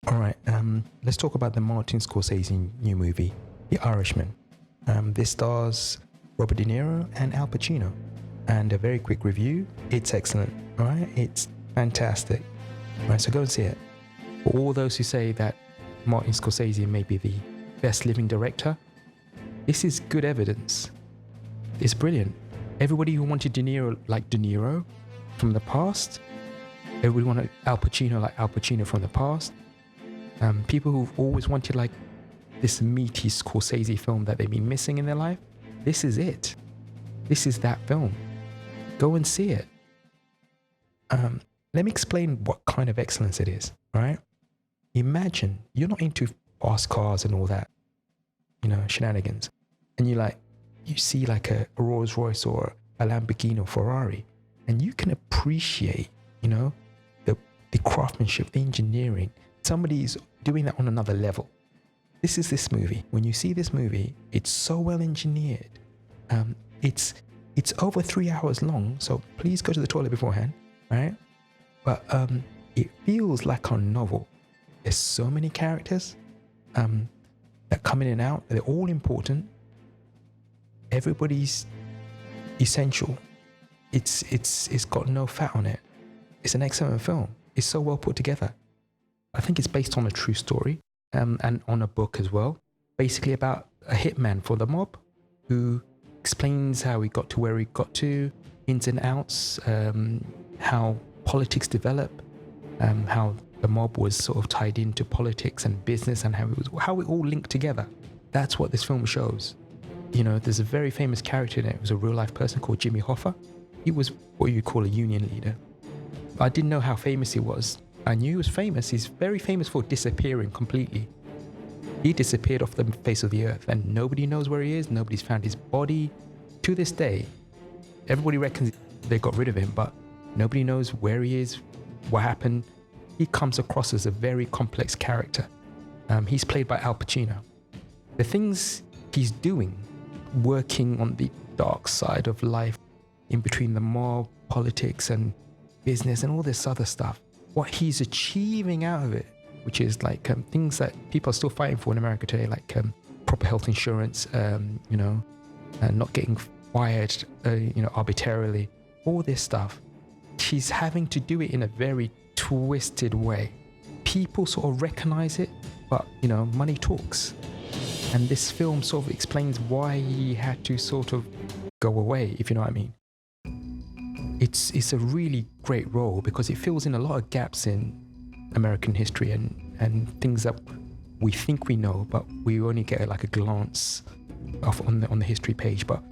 All right, let's talk about the Martin Scorsese new movie, The Irishman. This stars Robert De Niro and Al Pacino. And a very quick review, it's excellent, all right? It's fantastic. All right, so go and see it. For all those who say that Martin Scorsese may be the best living director, this is good evidence. It's brilliant. Everybody who wanted De Niro like De Niro from the past, everybody wanted Al Pacino like Al Pacino from the past. People who've always wanted like this meaty Scorsese film that they've been missing in their life, this is it. This is that film. Go and see it. Let me explain what kind of excellence it is, right? Imagine you're not into fast cars and all that, shenanigans. And you see like a Rolls Royce or a Lamborghini or Ferrari, and you can appreciate, the craftsmanship, the engineering. Somebody's doing that on another level. This is this movie. When you see this movie, it's so well engineered. It's over 3 hours long, so please go to the toilet beforehand, right? But it feels like a novel. There's so many characters that come in and out. They're all important. Everybody's essential. It's got no fat on it. It's an excellent film. It's so well put together. I think it's based on a true story and on a book as well. Basically about a hitman for the mob who explains how he got to where he got to, ins and outs, how politics develop, how the mob was sort of tied into politics and business, and how it all linked together. That's what this film shows. There's a very famous character in it. It was a real life person called Jimmy Hoffa. He was what you call a union leader. I didn't know how famous he was. I knew he was famous. He's very famous for disappearing completely. He disappeared off the face of the earth and nobody knows where he is. Nobody's found his body. To this day, everybody reckons they got rid of him, but nobody knows where he is, what happened. He comes across as a very complex character. He's played by Al Pacino. The things he's doing, working on the dark side of life, in between the mob, politics and business and all this other stuff, what he's achieving out of it, which is like things that people are still fighting for in America today, like proper health insurance, and not getting fired, arbitrarily, all this stuff. She's having to do it in a very twisted way. People sort of recognize it, but money talks. And this film sort of explains why he had to sort of go away, if you know what I mean. It's a really great role because it fills in a lot of gaps in American history and things that we think we know, but we only get like a glance off on the history page. But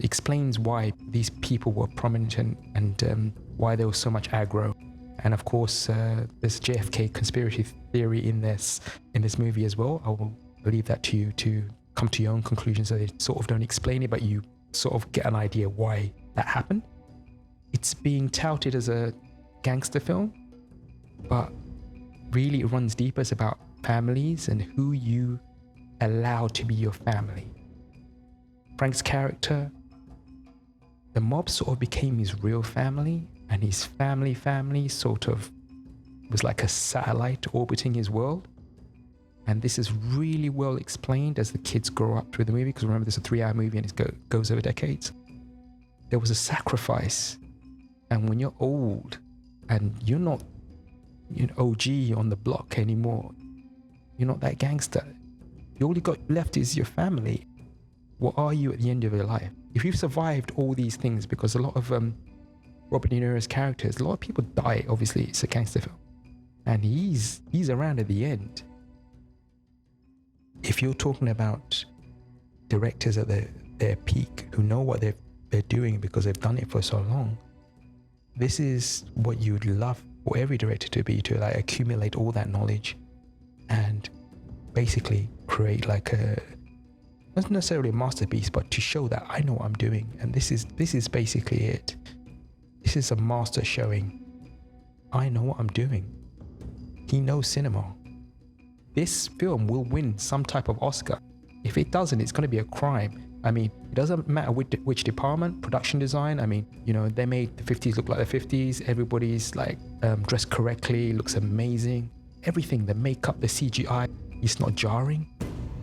explains why these people were prominent and why there was so much aggro. And of course, there's JFK conspiracy theory in this movie as well. I will leave that to you to come to your own conclusions. So they sort of don't explain it, but you sort of get an idea why that happened. It's being touted as a gangster film, but really it runs deeper. It's about families and who you allow to be your family. Frank's character, the mob sort of became his real family, and his family sort of was like a satellite orbiting his world. And this is really well explained as the kids grow up through the movie, because remember, this is a 3-hour movie and it goes over decades. There was a sacrifice. And when you're old and you're not OG on the block anymore, you're not that gangster, you all you got left is your family. What are you at the end of your life? If you've survived all these things, because a lot of Robert De Niro's characters, a lot of people die, obviously it's a gangster film, and he's around at the end. If you're talking about directors at their peak who know what they're doing because they've done it for so long, this is what you'd love for every director to be, to like accumulate all that knowledge and basically create like not necessarily a masterpiece, but to show that I know what I'm doing. And this is basically it. This is a master showing I know what I'm doing. He knows cinema. This film will win some type of Oscar. If it doesn't, it's going to be a crime. I mean, it doesn't matter which department, production design. I mean, they made the 50s look like the 50s. Everybody's like dressed correctly, looks amazing. everything, the makeup, the CGI, it's not jarring.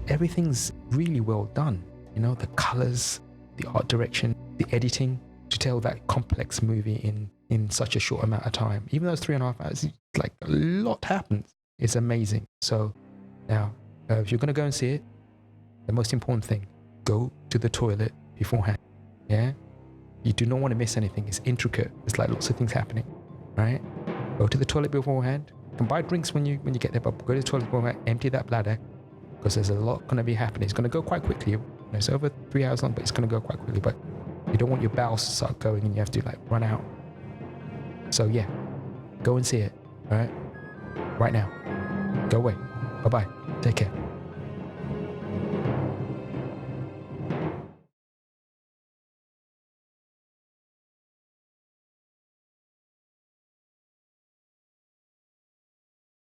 Everything's really well done. You know, the colors, the art direction, the editing, to tell that complex movie in such a short amount of time. Even though it's 3.5 hours, like a lot happens. It's amazing. So now, if you're going to go and see it, the most important thing, go to the toilet beforehand. Yeah? You do not want to miss anything. It's intricate. It's like lots of things happening, right? Go to the toilet beforehand. You can buy drinks when you get there, but go to the toilet beforehand, empty that bladder, because there's a lot going to be happening. It's going to go quite quickly. It's over 3 hours long, but it's going to go quite quickly. But you don't want your bowels to start going and you have to like run out. So yeah, go and see it, all right? Right now. Go away. Bye-bye. Take care.